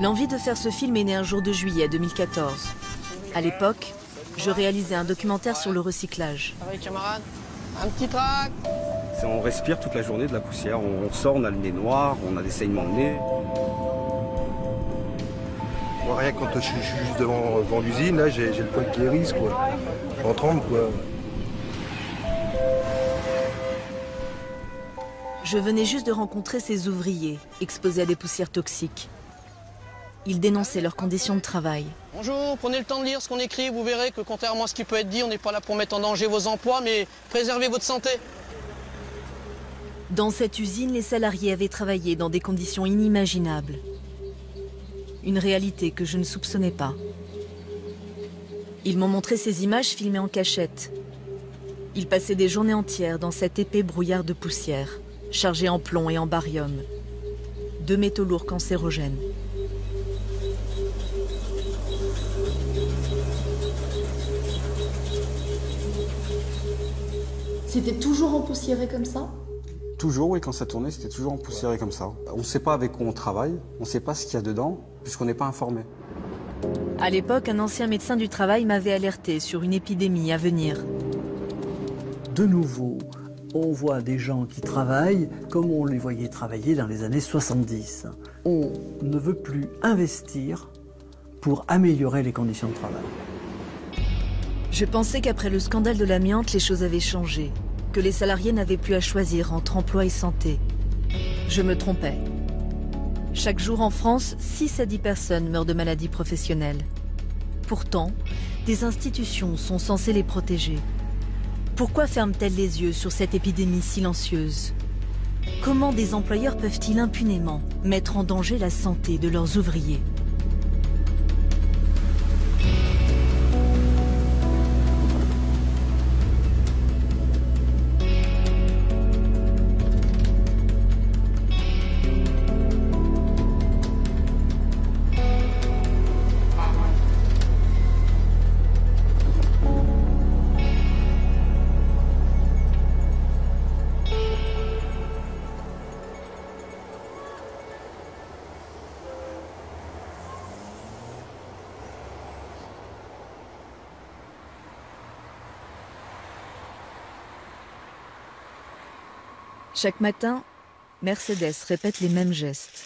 L'envie de faire ce film est née un jour de juillet 2014. À l'époque, je réalisais un documentaire sur le recyclage. Ça va les camarades? Un petit trac. On respire toute la journée de la poussière. On sort, on a le nez noir, on a des saignements de nez. Moi, rien quand je suis juste devant l'usine, là, j'ai le poil qui hérisse, quoi. J'en tremble, quoi. Je venais juste de rencontrer ces ouvriers, exposés à des poussières toxiques. Ils dénonçaient leurs conditions de travail. Bonjour, prenez le temps de lire ce qu'on écrit, vous verrez que contrairement à ce qui peut être dit, on n'est pas là pour mettre en danger vos emplois, mais préserver votre santé. Dans cette usine, les salariés avaient travaillé dans des conditions inimaginables. Une réalité que je ne soupçonnais pas. Ils m'ont montré ces images filmées en cachette. Ils passaient des journées entières dans cet épais brouillard de poussière, chargé en plomb et en barium. Deux métaux lourds cancérogènes. C'était toujours empoussiéré comme ça? Toujours, oui, quand ça tournait, c'était toujours empoussiéré comme ça. On ne sait pas avec quoi on travaille, on ne sait pas ce qu'il y a dedans, puisqu'on n'est pas informé. À l'époque, un ancien médecin du travail m'avait alerté sur une épidémie à venir. De nouveau, on voit des gens qui travaillent comme on les voyait travailler dans les années 70. On ne veut plus investir pour améliorer les conditions de travail. Je pensais qu'après le scandale de l'amiante, les choses avaient changé, que les salariés n'avaient plus à choisir entre emploi et santé. Je me trompais. Chaque jour en France, 6 à 10 personnes meurent de maladies professionnelles. Pourtant, des institutions sont censées les protéger. Pourquoi ferment-elles les yeux sur cette épidémie silencieuse? Comment des employeurs peuvent-ils impunément mettre en danger la santé de leurs ouvriers? Chaque matin, Mercedes répète les mêmes gestes.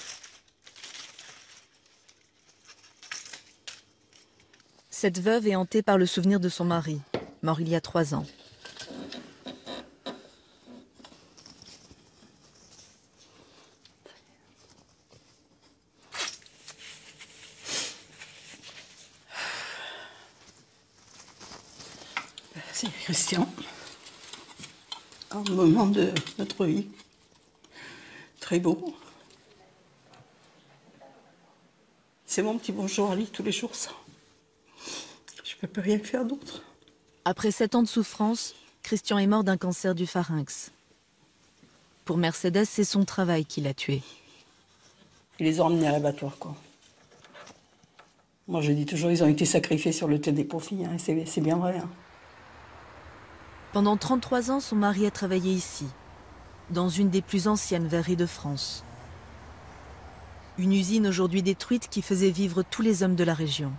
Cette veuve est hantée par le souvenir de son mari, mort il y a 3 ans. C'est Christian. Un moment de notre vie. Très beau. C'est mon petit bonjour à lui tous les jours, ça. Je ne peux rien faire d'autre. Après 7 ans de souffrance, Christian est mort d'un cancer du pharynx. Pour Mercedes, c'est son travail qui l'a tué. Ils les ont emmenés à l'abattoir, quoi. Moi, je dis toujours, ils ont été sacrifiés sur l'autel des profits, hein, c'est bien vrai. Hein. Pendant 33 ans, son mari a travaillé ici, dans une des plus anciennes verreries de France. Une usine aujourd'hui détruite qui faisait vivre tous les hommes de la région.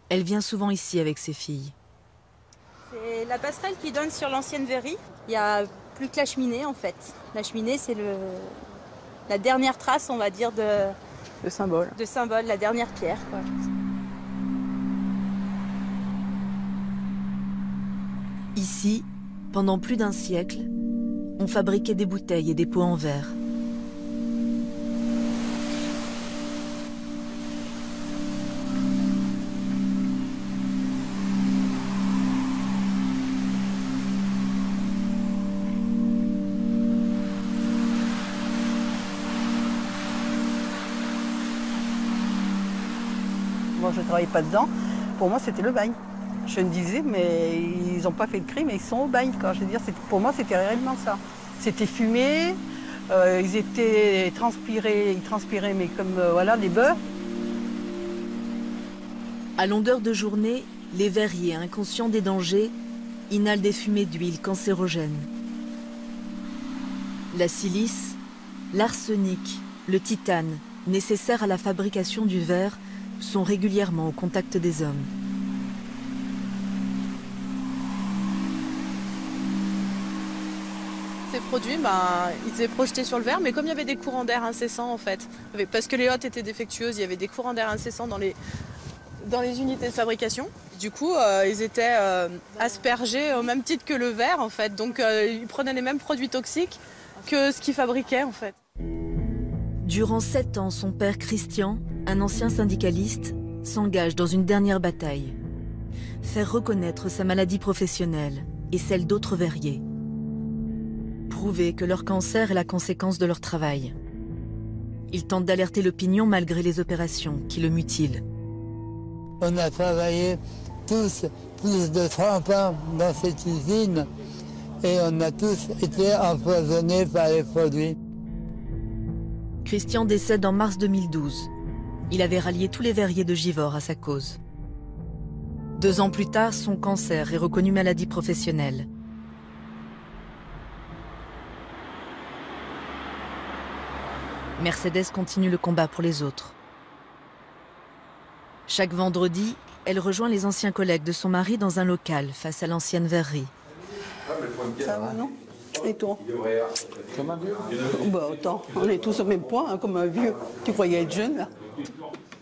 Elle vient souvent ici avec ses filles. C'est la passerelle qui donne sur l'ancienne verrerie. Il n'y a plus que la cheminée en fait. La cheminée, c'est la dernière trace, on va dire, de symbole. De symbole, la dernière pierre, quoi. Ici, pendant plus d'un siècle, on fabriquait des bouteilles et des pots en verre. Moi, je ne travaillais pas dedans. Pour moi, c'était le bagne. Je me disais, mais ils n'ont pas fait le crime, mais ils sont au bagne. Quoi. Je veux dire, pour moi, c'était réellement ça. C'était fumé, ils étaient transpirés, ils transpiraient, mais comme voilà, des bœufs. À longueur de journée, les verriers, inconscients des dangers, inhalent des fumées d'huile cancérogènes. La silice, l'arsenic, le titane, nécessaires à la fabrication du verre, sont régulièrement au contact des hommes. Ces produits, ils étaient projetés sur le verre, mais comme il y avait des courants d'air incessants en fait, parce que les hottes étaient défectueuses, il y avait des courants d'air incessants dans les unités de fabrication. Du coup, ils étaient aspergés au même titre que le verre en fait, donc ils prenaient les mêmes produits toxiques que ce qu'ils fabriquaient en fait. Durant 7 ans, son père Christian, un ancien syndicaliste, s'engage dans une dernière bataille. Faire reconnaître sa maladie professionnelle et celle d'autres verriers. Prouver que leur cancer est la conséquence de leur travail. Il tente d'alerter l'opinion malgré les opérations qui le mutilent. On a travaillé tous plus de 30 ans dans cette usine et on a tous été empoisonnés par les produits. Christian décède en mars 2012. Il avait rallié tous les verriers de Givors à sa cause. 2 ans plus tard, son cancer est reconnu maladie professionnelle. Mercedes continue le combat pour les autres. Chaque vendredi, elle rejoint les anciens collègues de son mari dans un local face à l'ancienne verrerie. Ça va, non? Et toi? Comme un vieux? Autant. On est tous au même point, hein, comme un vieux. Tu croyais être jeune, là?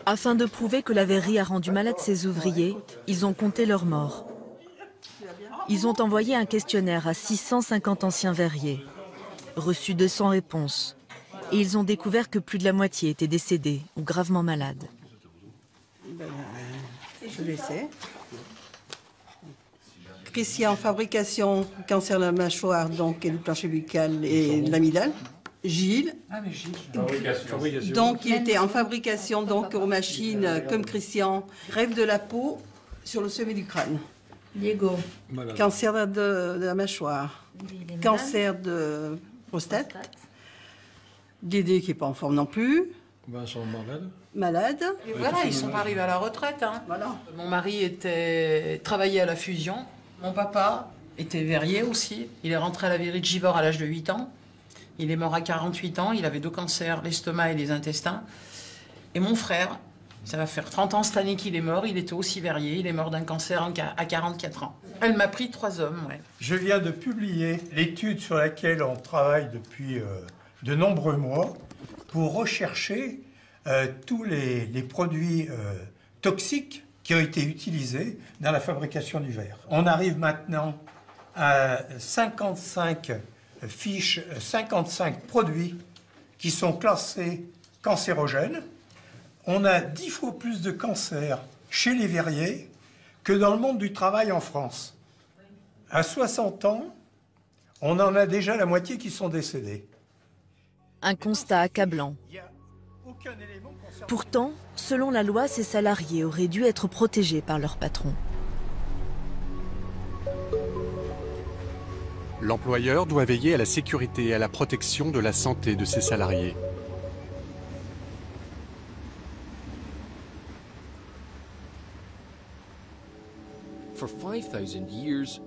Afin de prouver que la verrerie a rendu malade ses ouvriers, ils ont compté leurs morts. Ils ont envoyé un questionnaire à 650 anciens verriers, reçu 200 réponses. Et ils ont découvert que plus de la moitié étaient décédés ou gravement malades. Je le sais. Christian, fabrication, cancer de la mâchoire, donc et du plancher buccal et de l'amygdale. Gilles. Fabrication. Donc il était en fabrication, donc aux machines comme Christian. Greffe de la peau sur le sommet du crâne. Diego. Cancer de la mâchoire. Cancer de prostate. Dédé qui n'est pas en forme non plus. Vincent Malade. Et voilà, ils sont pas arrivés à la retraite. Hein. Voilà. Mon mari travaillait à la fusion. Mon papa était verrier aussi. Il est rentré à la verrerie de Givors à l'âge de 8 ans. Il est mort à 48 ans. Il avait 2 cancers, l'estomac et les intestins. Et mon frère, ça va faire 30 ans cette année qu'il est mort. Il était aussi verrier. Il est mort d'un cancer à 44 ans. Elle m'a pris 3 hommes. Ouais. Je viens de publier l'étude sur laquelle on travaille depuis de nombreux mois pour rechercher tous les produits toxiques qui ont été utilisés dans la fabrication du verre. On arrive maintenant à 55 fiches, 55 produits qui sont classés cancérogènes. On a 10 fois plus de cancers chez les verriers que dans le monde du travail en France. À 60 ans, on en a déjà la moitié qui sont décédés. Un constat accablant. Pourtant, selon la loi, ces salariés auraient dû être protégés par leur patron. L'employeur doit veiller à la sécurité et à la protection de la santé de ses salariés.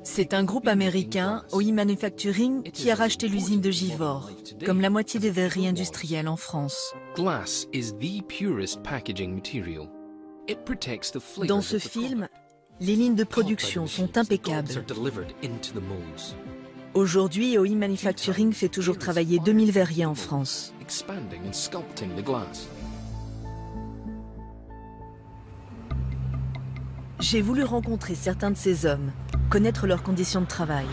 C'est un groupe américain, OI Manufacturing, qui a racheté l'usine de Givors, comme la moitié des verreries industrielles en France. Dans ce film, les lignes de production sont impeccables. Aujourd'hui, OI Manufacturing fait toujours travailler 2000 verriers en France. J'ai voulu rencontrer certains de ces hommes, connaître leurs conditions de travail.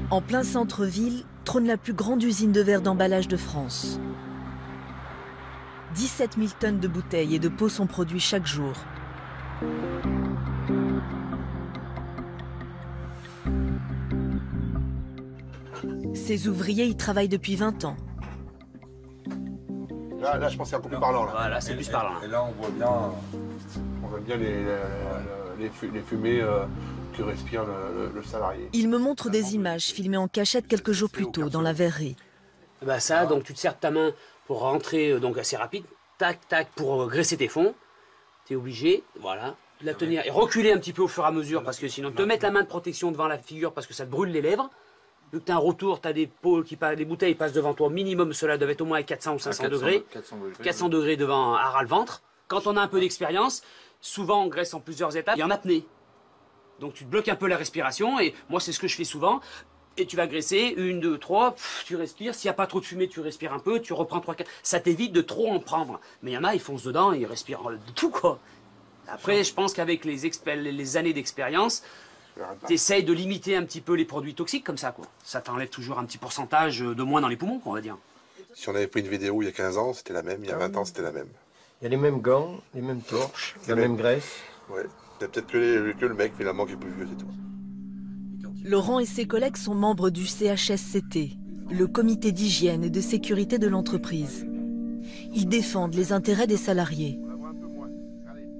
En plein centre-ville, trône la plus grande usine de verre d'emballage de France. 17 000 tonnes de bouteilles et de pots sont produits chaque jour. Ces ouvriers y travaillent depuis 20 ans. Là, je pense que c'est un peu plus parlant. Là. Voilà, c'est plus parlant. Et là, on voit bien les fumées que respire le salarié. Il me montre des images filmées en cachette quelques jours plus tôt dans la verrerie. Ça, donc tu te sers de ta main pour rentrer donc assez rapide, tac, tac, pour graisser tes fonds. Tu es obligé, voilà, de la tenir et reculer un petit peu au fur et à mesure parce que sinon te mettre la main de protection devant la figure parce que ça te brûle les lèvres. Vu que tu as un retour, tu as des pots les bouteilles passent devant toi, au minimum cela devait être au moins à 400 ou 500 degrés. 400 degrés devant à ras le ventre. Quand on a un peu d'expérience, souvent on graisse en plusieurs étapes et en apnée. Donc tu te bloques un peu la respiration et moi c'est ce que je fais souvent. Et tu vas graisser, 1, 2, 3, tu respires. S'il n'y a pas trop de fumée, tu respires un peu, tu reprends 3, 4. Ça t'évite de trop en prendre. Mais il y en a, ils foncent dedans et ils respirent tout, quoi. Après, je pense qu'avec les années d'expérience, tu essayes de limiter un petit peu les produits toxiques comme ça, quoi. Ça t'enlève toujours un petit pourcentage de moins dans les poumons, quoi, on va dire. Si on avait pris une vidéo il y a 15 ans, c'était la même. Il y a 20 ans, c'était la même. Il y a les mêmes gants, les mêmes torches, la même graisse. Ouais. Il y a peut-être que le mec, finalement, qui est plus vieux, c'est tout. Laurent et ses collègues sont membres du CHSCT, le comité d'hygiène et de sécurité de l'entreprise. Ils défendent les intérêts des salariés.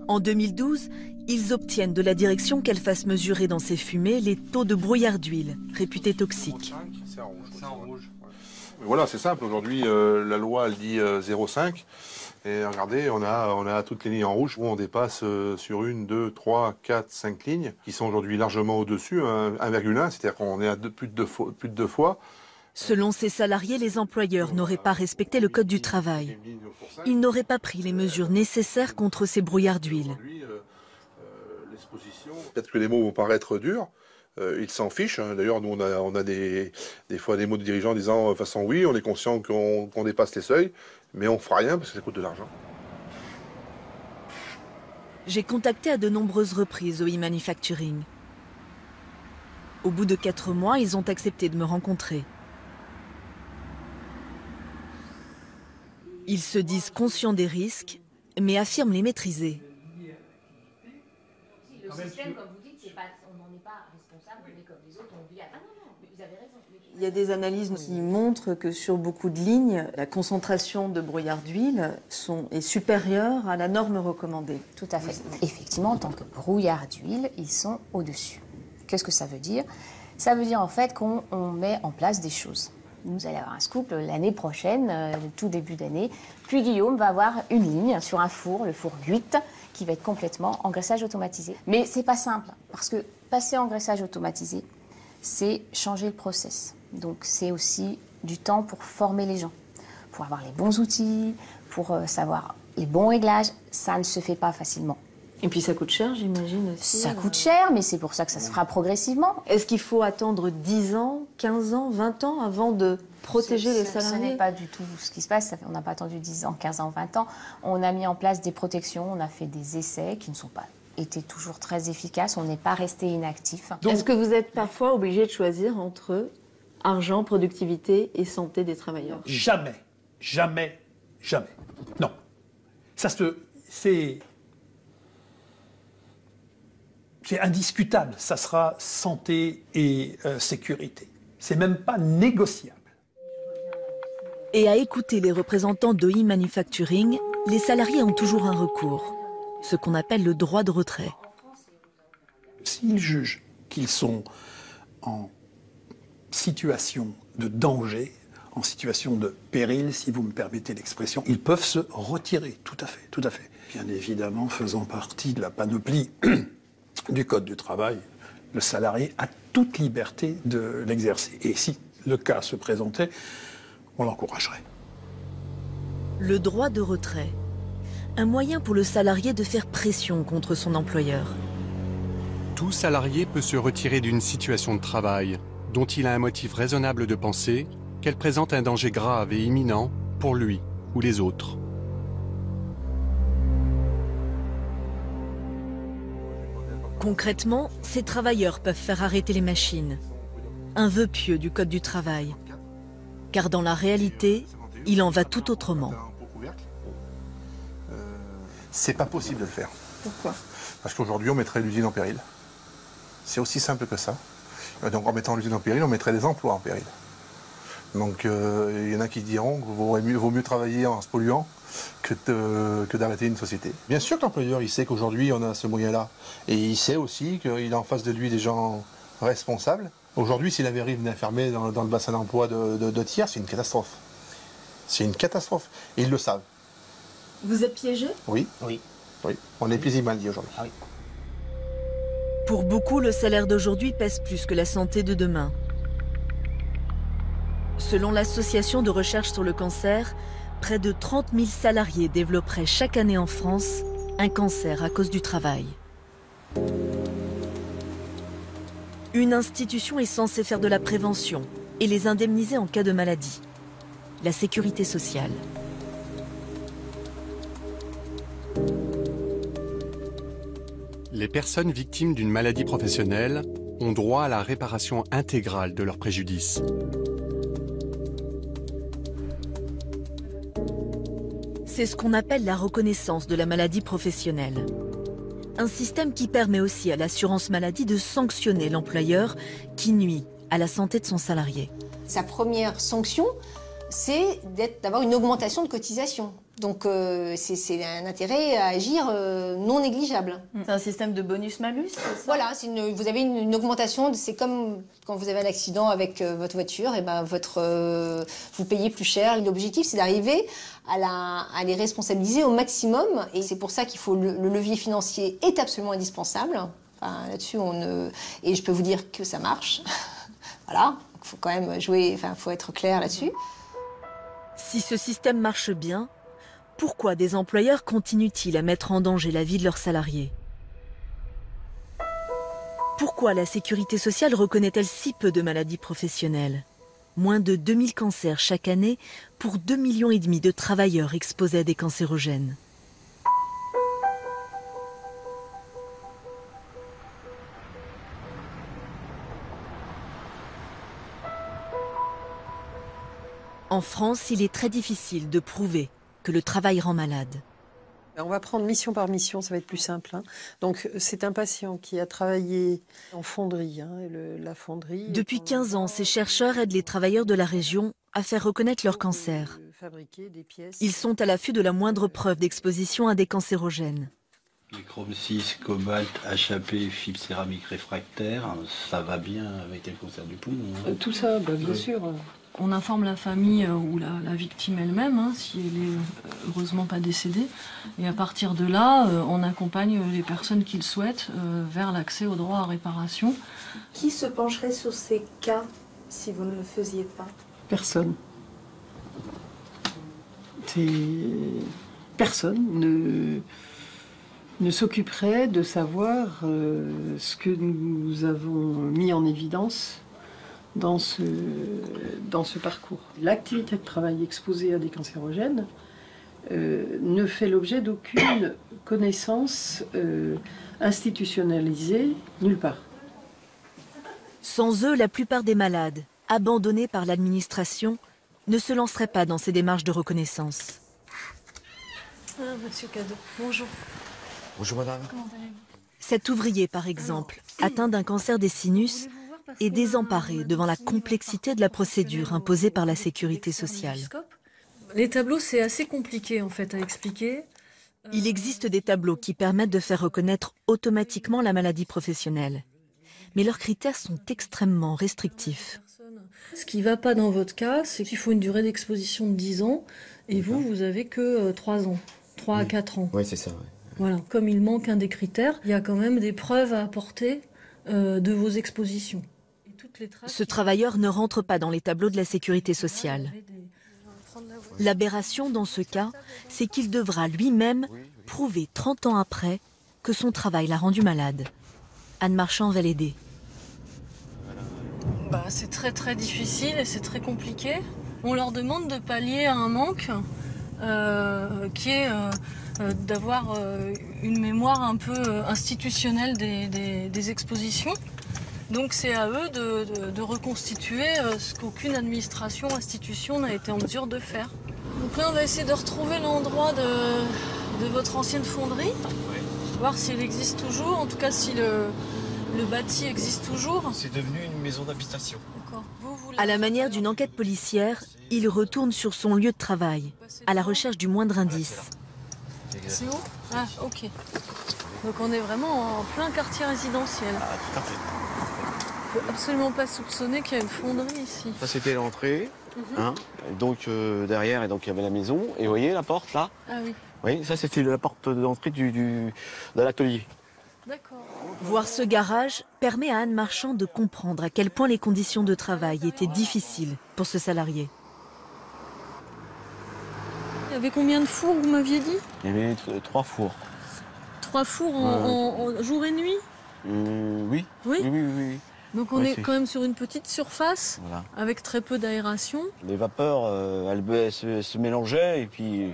En 2012, ils obtiennent de la direction qu'elle fasse mesurer dans ses fumées les taux de brouillard d'huile, réputés toxiques. C'est en rouge. Voilà, c'est simple. Aujourd'hui, la loi, elle dit 0,5. Et regardez, on a toutes les lignes en rouge où on dépasse sur 1, 2, 3, 4, 5 lignes qui sont aujourd'hui largement au-dessus, 1,1, c'est-à-dire qu'on est à plus de deux fois. Selon ces salariés, les employeurs n'auraient pas respecté le code du travail. Ils n'auraient pas pris les mesures nécessaires contre ces brouillards d'huile. Peut-être que les mots vont paraître durs, ils s'en fichent. D'ailleurs, nous, on a des fois des mots de dirigeants disant, de toute façon, oui, on est conscient qu'on dépasse les seuils, mais on ne fera rien parce que ça coûte de l'argent. J'ai contacté à de nombreuses reprises OI Manufacturing. Au bout de 4 mois, ils ont accepté de me rencontrer. Ils se disent conscients des risques, mais affirment les maîtriser. Le système, comme vous dites, on n'en est pas responsable, mais comme les autres, on vit à... Ah non, mais vous avez raison. Il y a des analyses qui montrent que sur beaucoup de lignes, la concentration de brouillard d'huile est supérieure à la norme recommandée. Tout à fait. Effectivement, en tant que brouillard d'huile, ils sont au-dessus. Qu'est-ce que ça veut dire? Ça veut dire en fait qu'on met en place des choses. Vous allez avoir un scoop l'année prochaine, le tout début d'année. Puis Guillaume va avoir une ligne sur un four, le four 8, qui va être complètement engraissage automatisé. Mais c'est pas simple, parce que passer en engraissage automatisé, c'est changer le process. Donc c'est aussi du temps pour former les gens, pour avoir les bons outils, pour savoir les bons réglages. Ça ne se fait pas facilement. Et puis ça coûte cher, j'imagine aussi. Ça coûte cher, mais c'est pour ça que ça se fera progressivement. Est-ce qu'il faut attendre 10 ans, 15 ans, 20 ans avant de protéger les salariés? Ce n'est pas du tout ce qui se passe. On n'a pas attendu 10 ans, 15 ans, 20 ans. On a mis en place des protections, on a fait des essais qui ne sont pas été toujours très efficaces. On n'est pas resté inactif. Est-ce que vous êtes parfois obligé de choisir entre argent, productivité et santé des travailleurs? Jamais, jamais, jamais. Non. C'est indiscutable, ça sera santé et sécurité. C'est même pas négociable. Et à écouter les représentants d'OI Manufacturing, les salariés ont toujours un recours, ce qu'on appelle le droit de retrait. S'ils jugent qu'ils sont en situation de danger, en situation de péril, si vous me permettez l'expression, ils peuvent se retirer, tout à fait, tout à fait. Bien évidemment, faisant partie de la panoplie du Code du travail, le salarié a toute liberté de l'exercer. Et si le cas se présentait, on l'encouragerait. Le droit de retrait. Un moyen pour le salarié de faire pression contre son employeur. Tout salarié peut se retirer d'une situation de travail dont il a un motif raisonnable de penser qu'elle présente un danger grave et imminent pour lui ou les autres. Concrètement, ces travailleurs peuvent faire arrêter les machines. Un vœu pieux du Code du travail. Car dans la réalité, il en va tout autrement. C'est pas possible de le faire. Pourquoi? Parce qu'aujourd'hui, on mettrait l'usine en péril. C'est aussi simple que ça. Donc en mettant l'usine en péril, on mettrait des emplois en péril. Donc il y en a qui diront qu'il vaut mieux travailler en se polluant que d'arrêter une société. Bien sûr que l'employeur, il sait qu'aujourd'hui, on a ce moyen-là. Et il sait aussi qu'il a en face de lui des gens responsables. Aujourd'hui, s'il avait arrivé d'infirmer dans le bassin d'emploi de Thiers, c'est une catastrophe. C'est une catastrophe. Et ils le savent. Vous êtes piégé? Oui. Oui. Oui, on est plus mal dit aujourd'hui. Ah oui. Pour beaucoup, le salaire d'aujourd'hui pèse plus que la santé de demain. Selon l'Association de recherche sur le cancer, près de 30 000 salariés développeraient chaque année en France un cancer à cause du travail. Une institution est censée faire de la prévention et les indemniser en cas de maladie. La sécurité sociale. Les personnes victimes d'une maladie professionnelle ont droit à la réparation intégrale de leurs préjudices. C'est ce qu'on appelle la reconnaissance de la maladie professionnelle. Un système qui permet aussi à l'assurance maladie de sanctionner l'employeur qui nuit à la santé de son salarié. Sa première sanction, c'est d'avoir une augmentation de cotisation. Donc c'est un intérêt à agir non négligeable. C'est un système de bonus-malus, c'est ça? Voilà, vous avez une augmentation, c'est comme quand vous avez un accident avec votre voiture, et ben vous payez plus cher. L'objectif, c'est d'arriver à les responsabiliser au maximum, et c'est pour ça qu'il faut le levier financier est absolument indispensable. Enfin, là-dessus, et je peux vous dire que ça marche. Voilà, il faut quand même jouer, enfin, faut être clair là-dessus. Si ce système marche bien, pourquoi des employeurs continuent-ils à mettre en danger la vie de leurs salariés? Pourquoi la sécurité sociale reconnaît-elle si peu de maladies professionnelles? Moins de 2000 cancers chaque année pour 2,5 millions de travailleurs exposés à des cancérogènes. En France, il est très difficile de prouver que le travail rend malade. On va prendre mission par mission, ça va être plus simple. Donc c'est un patient qui a travaillé en fonderie. La fonderie. Depuis 15 ans, ces chercheurs aident les travailleurs de la région à faire reconnaître leur cancer. Ils sont à l'affût de la moindre preuve d'exposition à des cancérogènes. Les chrome 6, cobalt, HAP, fibre céramique réfractaire, ça va bien avec le cancer du poumon. Hein. Tout ça, bien sûr. On informe la famille ou la victime elle-même, si elle est heureusement pas décédée. Et à partir de là, on accompagne les personnes qui le souhaitent vers l'accès au droit à réparation. Qui se pencherait sur ces cas si vous ne le faisiez pas? Personne. Personne ne s'occuperait de savoir ce que nous avons mis en évidence dans ce parcours. L'activité de travail exposée à des cancérogènes ne fait l'objet d'aucune connaissance institutionnalisée nulle part. Sans eux, la plupart des malades, abandonnés par l'administration, ne se lanceraient pas dans ces démarches de reconnaissance. Ah, monsieur Cadeau, bonjour. Bonjour madame. Comment allez-vous? Cet ouvrier, par exemple, atteint d'un cancer des sinus, est désemparé devant la complexité de la procédure imposée par la sécurité sociale. Les tableaux, c'est assez compliqué en fait à expliquer. Il existe des tableaux qui permettent de faire reconnaître automatiquement la maladie professionnelle. Mais leurs critères sont extrêmement restrictifs. Ce qui ne va pas dans votre cas, c'est qu'il faut une durée d'exposition de 10 ans et vous avez que 3 ans, 3 à 4 ans. Oui, c'est ça. Ouais. Voilà. Comme il manque un des critères, il y a quand même des preuves à apporter de vos expositions. Ce travailleur ne rentre pas dans les tableaux de la sécurité sociale. L'aberration dans ce cas, c'est qu'il devra lui-même prouver 30 ans après que son travail l'a rendu malade. Anne Marchand va l'aider. C'est très très difficile et c'est très compliqué. On leur demande de pallier à un manque qui est d'avoir une mémoire un peu institutionnelle des expositions. Donc c'est à eux de reconstituer ce qu'aucune administration, institution n'a été en mesure de faire. Donc là on va essayer de retrouver l'endroit de votre ancienne fonderie, voir si elle existe toujours, en tout cas si le bâti existe toujours. C'est devenu une maison d'habitation. À la manière d'une enquête policière, il retourne sur son lieu de travail, à la recherche du moindre indice. C'est où? Ah, ok. Donc on est vraiment en plein quartier résidentiel. Ah, tout à fait. On peut absolument pas soupçonner qu'il y a une fonderie ici. Ça, c'était l'entrée. Hein. Donc derrière, il y avait la maison. Et vous voyez la porte là? Ah oui. Oui, ça c'était la porte d'entrée de l'atelier. D'accord. Voir ce garage permet à Anne Marchand de comprendre à quel point les conditions de travail étaient difficiles pour ce salarié. Il y avait combien de fours, vous m'aviez dit? Il y avait 3 fours. 3 fours en jour et nuit? Oui. Oui. Oui. Donc on est quand même sur une petite surface, voilà, avec très peu d'aération. Les vapeurs, elles se mélangeaient et puis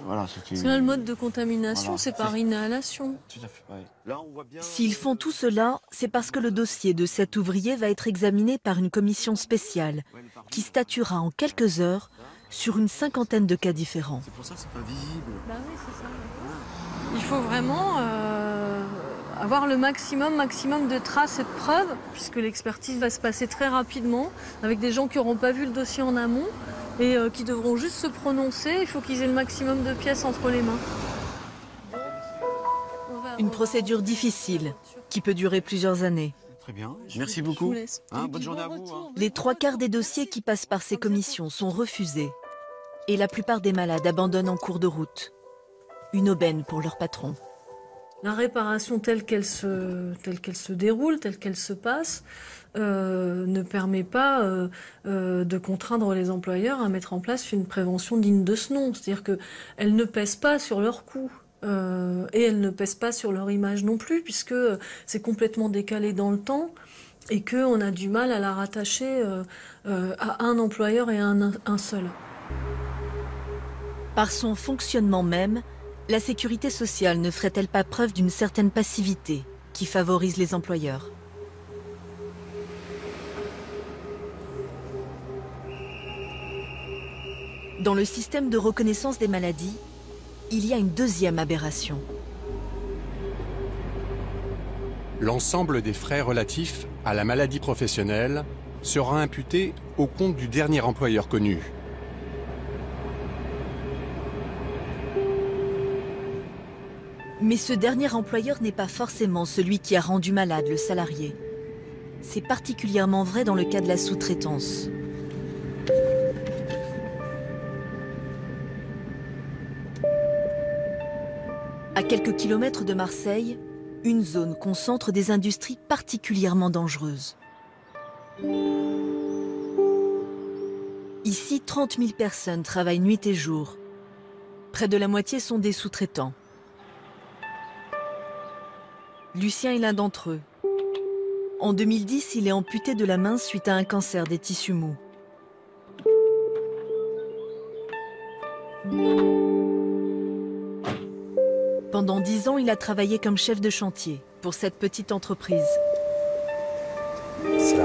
voilà. Parce que là, le mode de contamination, c'est par inhalation. Tout à fait, ouais. Là, on voit bien... S'ils font tout cela, c'est parce que le dossier de cet ouvrier va être examiné par une commission spéciale qui statuera en quelques heures sur une 50aine de cas différents. C'est pour ça que c'est pas visible. Bah oui, c'est ça. Il faut vraiment avoir le maximum de traces et de preuves, puisque l'expertise va se passer très rapidement, avec des gens qui n'auront pas vu le dossier en amont et qui devront juste se prononcer. Il faut qu'ils aient le maximum de pièces entre les mains. Une procédure difficile, qui peut durer plusieurs années. Très bien, merci beaucoup. Bonne journée à vous. Les 3/4 des dossiers qui passent par ces commissions sont refusés. Et la plupart des malades abandonnent en cours de route. Une aubaine pour leur patron. La réparation telle qu'elle se déroule, telle qu'elle se passe, ne permet pas de contraindre les employeurs à mettre en place une prévention digne de ce nom. C'est-à-dire qu'elle ne pèse pas sur leurs coûts. Et elle ne pèse pas sur leur image non plus, puisque c'est complètement décalé dans le temps et qu'on a du mal à la rattacher à un employeur et à un seul. Par son fonctionnement même, la sécurité sociale ne ferait-elle pas preuve d'une certaine passivité qui favorise les employeurs? Dans le système de reconnaissance des maladies, il y a une deuxième aberration. L'ensemble des frais relatifs à la maladie professionnelle sera imputé au compte du dernier employeur connu. Mais ce dernier employeur n'est pas forcément celui qui a rendu malade le salarié. C'est particulièrement vrai dans le cas de la sous-traitance. À quelques kilomètres de Marseille, une zone concentre des industries particulièrement dangereuses. Ici, 30 000 personnes travaillent nuit et jour. Près de la moitié sont des sous-traitants. Lucien est l'un d'entre eux. En 2010, il est amputé de la main suite à un cancer des tissus mous. Pendant 10 ans, il a travaillé comme chef de chantier pour cette petite entreprise. C'est là,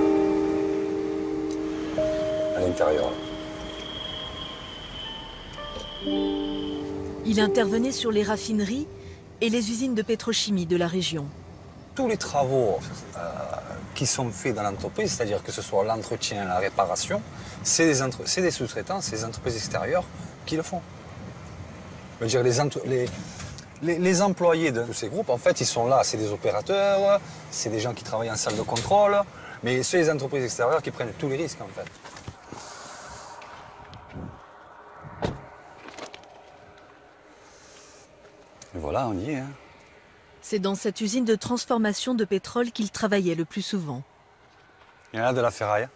à l'intérieur. Il intervenait sur les raffineries et les usines de pétrochimie de la région. Tous les travaux qui sont faits dans l'entreprise, c'est-à-dire que ce soit l'entretien, la réparation, c'est des sous-traitants, c'est des entreprises extérieures qui le font. Je veux dire, les employés de tous ces groupes, en fait, ils sont là, c'est des opérateurs, c'est des gens qui travaillent en salle de contrôle, mais c'est les entreprises extérieures qui prennent tous les risques, en fait. Et voilà, on y est. Hein. C'est dans cette usine de transformation de pétrole qu'il travaillait le plus souvent. Il y en a de la ferraille.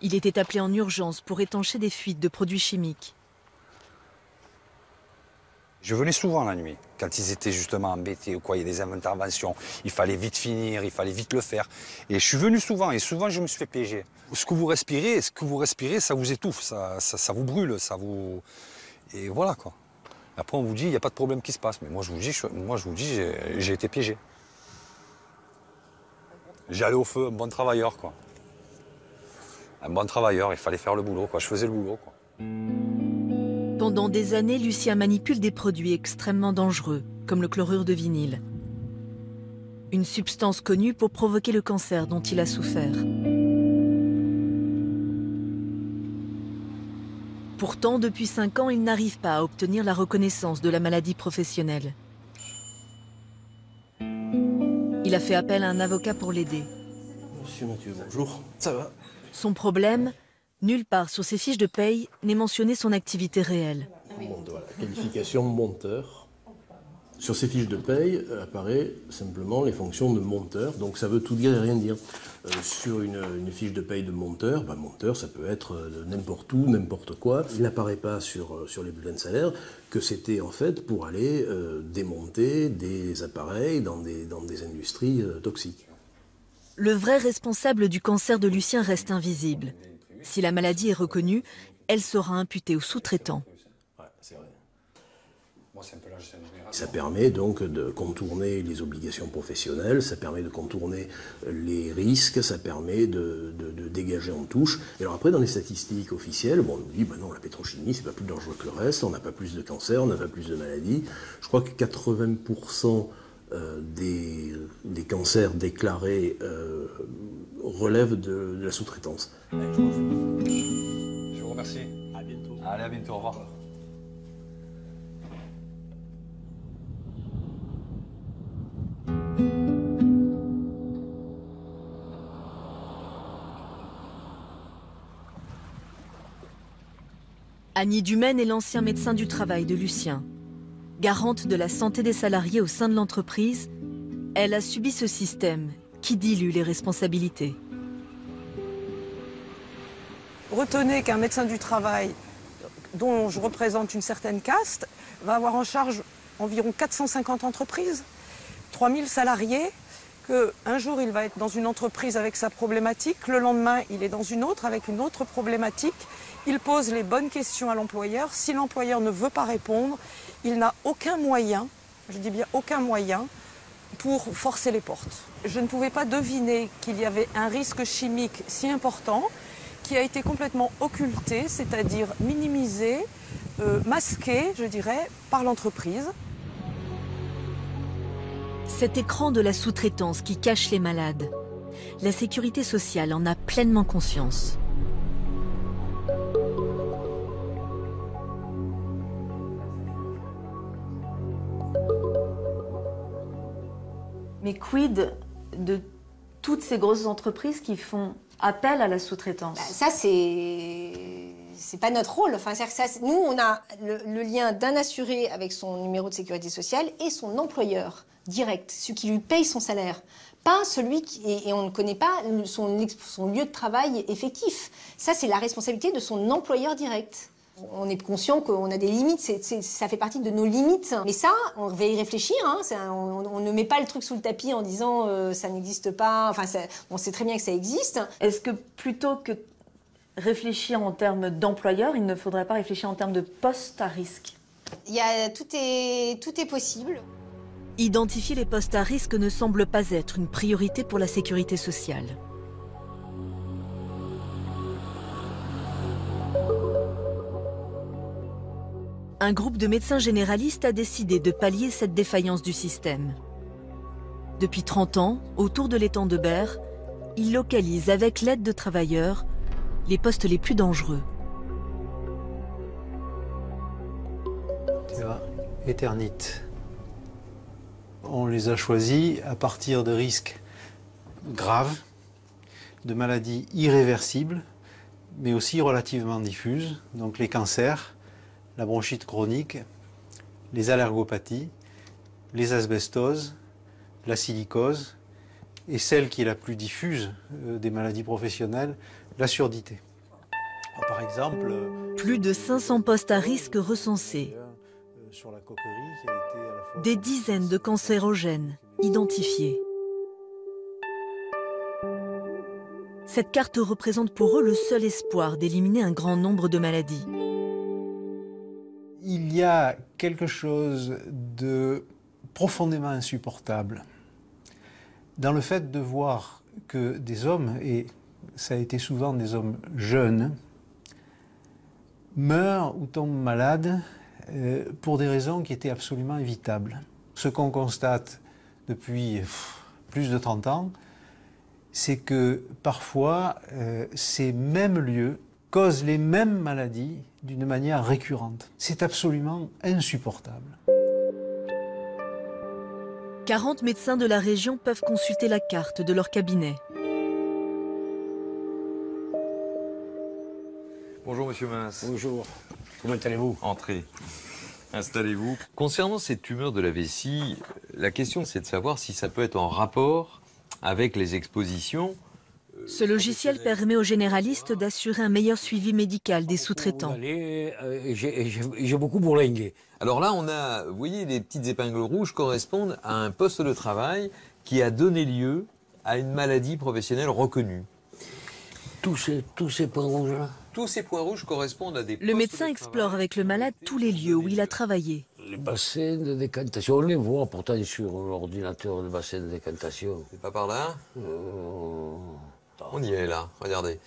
Il était appelé en urgence pour étancher des fuites de produits chimiques. Je venais souvent la nuit, quand ils étaient justement embêtés ou quoi, il y a des interventions, il fallait vite finir, il fallait vite le faire. Et je suis venu souvent, et souvent je me suis fait piéger. Ce que vous respirez, ça vous étouffe, ça vous brûle, ça vous... Et voilà quoi. Après on vous dit, il n'y a pas de problème qui se passe, mais moi je vous dis, j'ai été piégé. J'allais au feu, un bon travailleur quoi. Un bon travailleur, il fallait faire le boulot quoi, je faisais le boulot quoi. Pendant des années, Lucien manipule des produits extrêmement dangereux, comme le chlorure de vinyle. Une substance connue pour provoquer le cancer dont il a souffert. Pourtant, depuis 5 ans, il n'arrive pas à obtenir la reconnaissance de la maladie professionnelle. Il a fait appel à un avocat pour l'aider. Monsieur Mathieu, bonjour. Ça va? Son problème, nulle part sur ses fiches de paye n'est mentionné son activité réelle. Voilà, qualification monteur. Sur ces fiches de paye apparaît simplement les fonctions de monteur, donc ça veut tout dire et rien dire. Sur une fiche de paye de monteur, monteur ça peut être n'importe où, n'importe quoi. Il n'apparaît pas sur les bulletins de salaire que c'était en fait pour aller démonter des appareils dans des industries toxiques. Le vrai responsable du cancer de Lucien reste invisible. Si la maladie est reconnue, elle sera imputée au sous-traitant. Ça permet donc de contourner les obligations professionnelles, ça permet de contourner les risques, ça permet de dégager en touche. Et alors après, dans les statistiques officielles, on nous dit, non, la pétrochimie, c'est pas plus dangereux que le reste, on n'a pas plus de cancer, on n'a pas plus de maladies. Je crois que 80% des cancers déclarés relèvent de la sous-traitance. Je vous remercie. À bientôt. Allez, à bientôt, au revoir. Annie Dumaine est l'ancien médecin du travail de Lucien. Garante de la santé des salariés au sein de l'entreprise, elle a subi ce système qui dilue les responsabilités. Retenez qu'un médecin du travail, dont je représente une certaine caste, va avoir en charge environ 450 entreprises, 3000 salariés, qu'un jour il va être dans une entreprise avec sa problématique, le lendemain il est dans une autre avec une autre problématique. Il pose les bonnes questions à l'employeur. Si l'employeur ne veut pas répondre, il n'a aucun moyen, je dis bien aucun moyen, pour forcer les portes. Je ne pouvais pas deviner qu'il y avait un risque chimique si important qui a été complètement occulté, c'est-à-dire minimisé, masqué, je dirais, par l'entreprise. Cet écran de la sous-traitance qui cache les malades, la sécurité sociale en a pleinement conscience. Mais quid de toutes ces grosses entreprises qui font appel à la sous-traitance? Ça, c'est pas notre rôle. Enfin, c'est-à-dire que ça, nous, on a le lien d'un assuré avec son numéro de sécurité sociale et son employeur direct, celui qui lui paye son salaire. Pas celui et on ne connaît pas son lieu de travail effectif. Ça, c'est la responsabilité de son employeur direct. On est conscient qu'on a des limites, ça fait partie de nos limites. Mais ça, on va y réfléchir. Hein, on ne met pas le truc sous le tapis en disant ça n'existe pas. Enfin, on sait très bien que ça existe. Est-ce que plutôt que réfléchir en termes d'employeur, il ne faudrait pas réfléchir en termes de poste à risque? Tout est possible. Identifier les postes à risque ne semble pas être une priorité pour la sécurité sociale. Un groupe de médecins généralistes a décidé de pallier cette défaillance du système. Depuis 30 ans, autour de l'étang de Berre, ils localisent avec l'aide de travailleurs les postes les plus dangereux. Eternit. On les a choisis à partir de risques graves, de maladies irréversibles, mais aussi relativement diffuses, donc les cancers, la bronchite chronique, les allergopathies, les asbestoses, la silicose et celle qui est la plus diffuse des maladies professionnelles, la surdité. Alors, par exemple, plus de 500 postes à risque recensés, sur la coquerie qui a été à la fois... des dizaines de cancérogènes identifiés. Cette carte représente pour eux le seul espoir d'éliminer un grand nombre de maladies. Il y a quelque chose de profondément insupportable dans le fait de voir que des hommes, et ça a été souvent des hommes jeunes, meurent ou tombent malades pour des raisons qui étaient absolument évitables. Ce qu'on constate depuis plus de 30 ans, c'est que parfois ces mêmes lieux causent les mêmes maladies d'une manière récurrente. C'est absolument insupportable. 40 médecins de la région peuvent consulter la carte de leur cabinet. Bonjour Monsieur Mince. Bonjour. Comment allez-vous? Entrez. Installez-vous. Concernant cette tumeur de la vessie, la question c'est de savoir si ça peut être en rapport avec les expositions. Ce logiciel permet aux généralistes d'assurer un meilleur suivi médical des sous-traitants. J'ai beaucoup bourlingué. Alors là, on a, vous voyez, les petites épingles rouges correspondent à un poste de travail qui a donné lieu à une maladie professionnelle reconnue. Tous ces points rouges-là? Tous ces points rouges correspondent à des... Le médecin explore avec le malade tous les lieux où il a travaillé. Les bassins de décantation, on les voit pourtant sur l'ordinateur, le bassin de décantation. C'est pas par là? On y est là, regardez.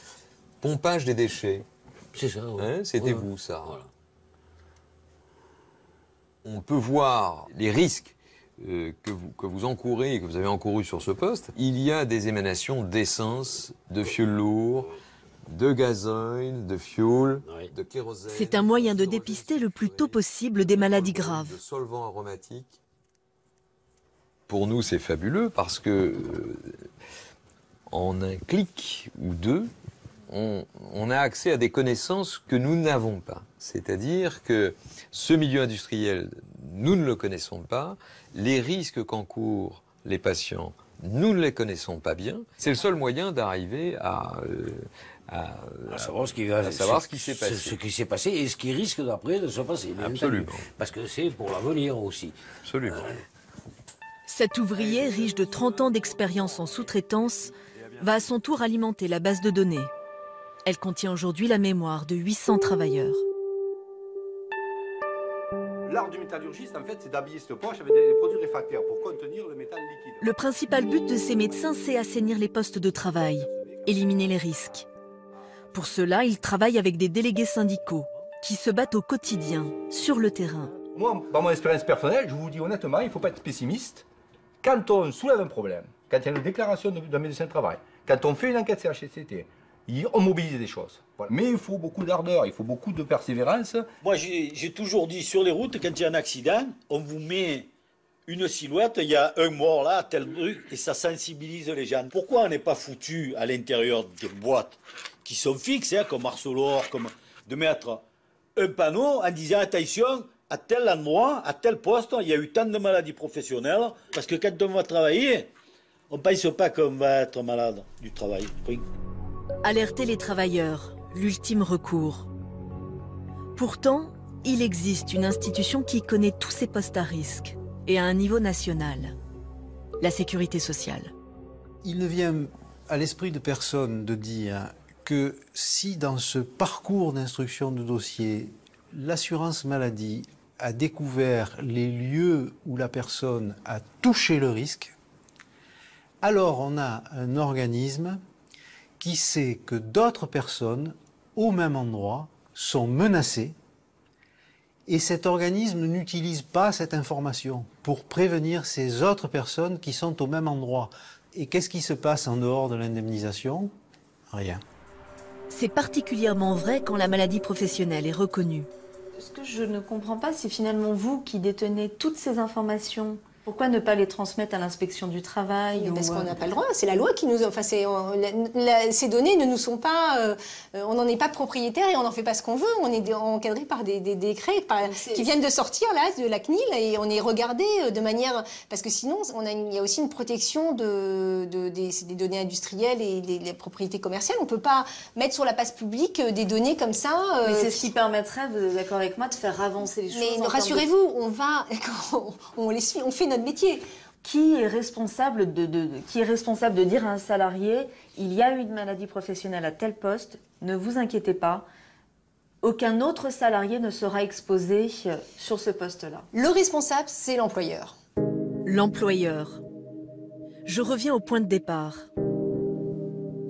Pompage des déchets. C'est ça, oui. Hein, c'était vous, ça. Voilà. On peut voir les risques que vous encourez et que vous avez encourus sur ce poste. Il y a des émanations d'essence, de fioul lourd, de gasoil, de fioul, de kérosène. C'est un moyen de dépister le plus tôt possible des maladies graves. De solvants aromatiques. Pour nous, c'est fabuleux parce que en un clic ou deux, on a accès à des connaissances que nous n'avons pas. C'est-à-dire que ce milieu industriel, nous ne le connaissons pas. Les risques qu'encourent les patients, nous ne les connaissons pas bien. C'est le seul moyen d'arriver à savoir ce qui s'est passé. Ce qui s'est passé et ce qui risque d'après de se passer. Absolument. Parce que c'est pour l'avenir aussi. Absolument. Cet ouvrier, riche de 30 ans d'expérience en sous-traitance, va à son tour alimenter la base de données. Elle contient aujourd'hui la mémoire de 800 travailleurs. L'art du métallurgiste, en fait, c'est d'habiller cette poche avec des produits réfractaires pour contenir le métal liquide. Le principal but de ces médecins, c'est assainir les postes de travail, éliminer les risques. Pour cela, ils travaillent avec des délégués syndicaux qui se battent au quotidien, sur le terrain. Moi, dans mon expérience personnelle, je vous dis honnêtement, il ne faut pas être pessimiste. Quand on soulève un problème, quand il y a une déclaration d'un médecin de travail, quand on fait une enquête CHSCT, on mobilise des choses. Voilà. Mais il faut beaucoup d'ardeur, il faut beaucoup de persévérance. Moi, j'ai toujours dit, sur les routes, quand il y a un accident, on vous met une silhouette, il y a un mort là, tel truc, et ça sensibilise les gens. Pourquoi on n'est pas foutu à l'intérieur des boîtes qui sont fixes, hein, comme Arcelor, comme de mettre un panneau en disant attention, à tel endroit, à tel poste, il y a eu tant de maladies professionnelles, parce que quand on va travailler, on ne pense pas qu'on va être malade du travail. Oui. Alerter les travailleurs, l'ultime recours. Pourtant, il existe une institution qui connaît tous ces postes à risque, et à un niveau national, la sécurité sociale. Il ne vient à l'esprit de personne de dire que si dans ce parcours d'instruction de dossier, l'assurance maladie a découvert les lieux où la personne a touché le risque, alors on a un organisme qui sait que d'autres personnes, au même endroit, sont menacées, et cet organisme n'utilise pas cette information pour prévenir ces autres personnes qui sont au même endroit. Et qu'est-ce qui se passe en dehors de l'indemnisation? Rien. C'est particulièrement vrai quand la maladie professionnelle est reconnue. Ce que je ne comprends pas, c'est finalement vous qui détenez toutes ces informations. Pourquoi ne pas les transmettre à l'inspection du travail? Parce qu'on n'a pas le droit, c'est la loi qui nous... Enfin, ces données ne nous sont pas... on n'en est pas propriétaire et on n'en fait pas ce qu'on veut. On est encadré par des décrets qui viennent de sortir là, de la CNIL, et on est regardé de manière... Parce que sinon, il y a aussi une protection des données industrielles et des propriétés commerciales. On ne peut pas mettre sur la place publique des données comme ça. Mais c'est ce qui permettrait, vous êtes d'accord avec moi, de faire avancer les choses. Mais rassurez-vous, on les suit, on fait notre métier. Qui est responsable de dire à un salarié « il y a eu une maladie professionnelle à tel poste, ne vous inquiétez pas, aucun autre salarié ne sera exposé sur ce poste-là ». Le responsable, c'est l'employeur. L'employeur. Je reviens au point de départ.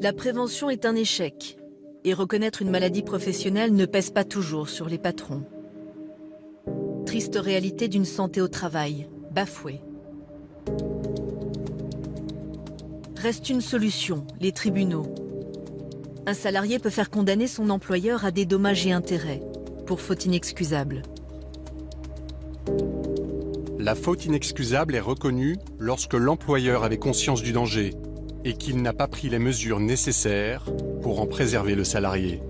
La prévention est un échec, et reconnaître une maladie professionnelle ne pèse pas toujours sur les patrons. Triste réalité d'une santé au travail, bafouée. Reste une solution, les tribunaux. Un salarié peut faire condamner son employeur à des dommages et intérêts, pour faute inexcusable. La faute inexcusable est reconnue lorsque l'employeur avait conscience du danger et qu'il n'a pas pris les mesures nécessaires pour en préserver le salarié.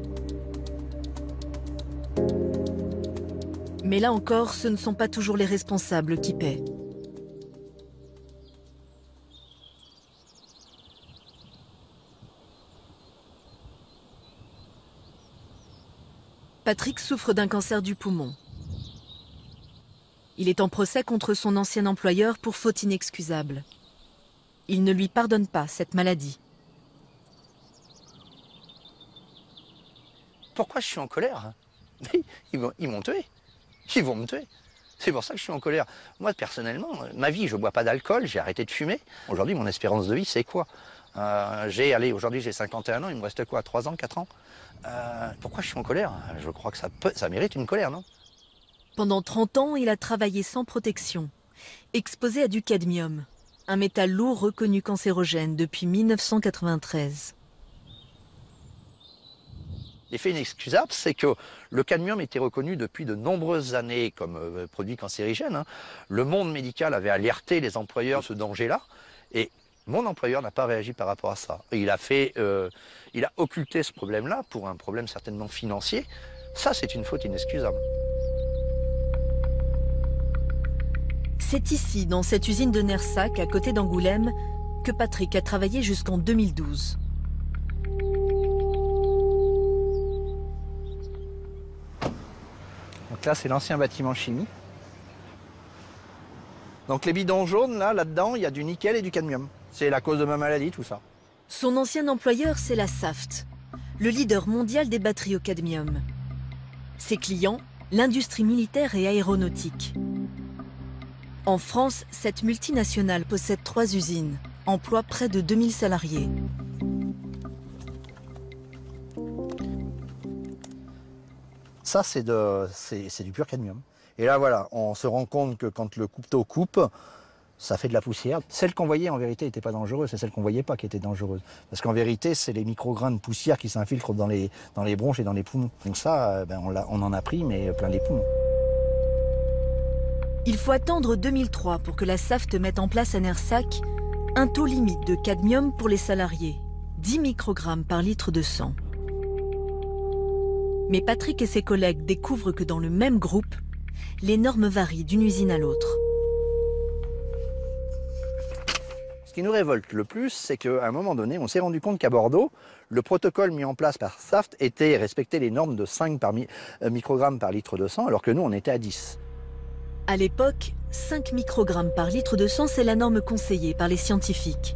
Mais là encore, ce ne sont pas toujours les responsables qui paient. Patrick souffre d'un cancer du poumon. Il est en procès contre son ancien employeur pour faute inexcusable. Il ne lui pardonne pas cette maladie. Pourquoi je suis en colère? Ils m'ont tué. Ils vont me tuer. C'est pour ça que je suis en colère. Moi, personnellement, ma vie, je ne bois pas d'alcool, j'ai arrêté de fumer. Aujourd'hui, mon espérance de vie, c'est quoi? Aujourd'hui, j'ai 51 ans, il me reste quoi? 3 ans, 4 ans? Pourquoi je suis en colère? Je crois que ça mérite une colère, non? Pendant 30 ans, il a travaillé sans protection, exposé à du cadmium, un métal lourd reconnu cancérogène depuis 1993. L'effet inexcusable, c'est que le cadmium était reconnu depuis de nombreuses années comme produit cancérigène, hein. Le monde médical avait alerté les employeurs de ce danger-là, et mon employeur n'a pas réagi par rapport à ça. Et il a occulté ce problème-là pour un problème certainement financier. Ça, c'est une faute inexcusable. C'est ici, dans cette usine de Nersac, à côté d'Angoulême, que Patrick a travaillé jusqu'en 2012. Donc là, c'est l'ancien bâtiment chimie. Donc les bidons jaunes, là-dedans, il y a du nickel et du cadmium. C'est la cause de ma maladie, tout ça. Son ancien employeur, c'est la Saft, le leader mondial des batteries au cadmium. Ses clients, l'industrie militaire et aéronautique. En France, cette multinationale possède 3 usines, emploie près de 2000 salariés. Ça, c'est du pur cadmium. Et là, voilà, on se rend compte que quand le couteau coupe, ça fait de la poussière. Celle qu'on voyait, en vérité, n'était pas dangereuse. C'est celle qu'on ne voyait pas qui était dangereuse. Parce qu'en vérité, c'est les micro-grains de poussière qui s'infiltrent dans les bronches et dans les poumons. Donc ça, on en a pris, mais plein les poumons. Il faut attendre 2003 pour que la Saft mette en place à Nersac un taux limite de cadmium pour les salariés, 10 microgrammes par litre de sang. Mais Patrick et ses collègues découvrent que dans le même groupe, les normes varient d'une usine à l'autre. Ce qui nous révolte le plus, c'est qu'à un moment donné, on s'est rendu compte qu'à Bordeaux, le protocole mis en place par Saft était respecter les normes de 5 microgrammes par litre de sang, alors que nous, on était à 10. À l'époque, 5 microgrammes par litre de sang, c'est la norme conseillée par les scientifiques.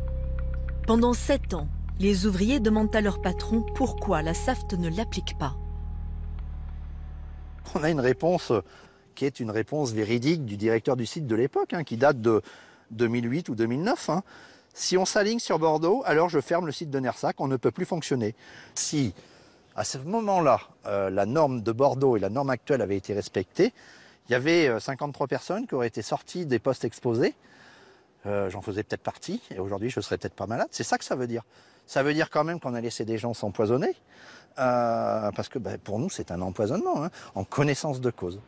Pendant 7 ans, les ouvriers demandent à leur patron pourquoi la Saft ne l'applique pas. On a une réponse qui est une réponse véridique du directeur du site de l'époque, hein, qui date de 2008 ou 2009. Hein. Si on s'aligne sur Bordeaux, alors je ferme le site de Nersac, on ne peut plus fonctionner. Si, à ce moment-là, la norme de Bordeaux et la norme actuelle avaient été respectées, il y avait 53 personnes qui auraient été sorties des postes exposés. J'en faisais peut-être partie, et aujourd'hui je ne serais peut-être pas malade. C'est ça que ça veut dire. Ça veut dire quand même qu'on a laissé des gens s'empoisonner, parce que pour nous c'est un empoisonnement, hein, en connaissance de cause.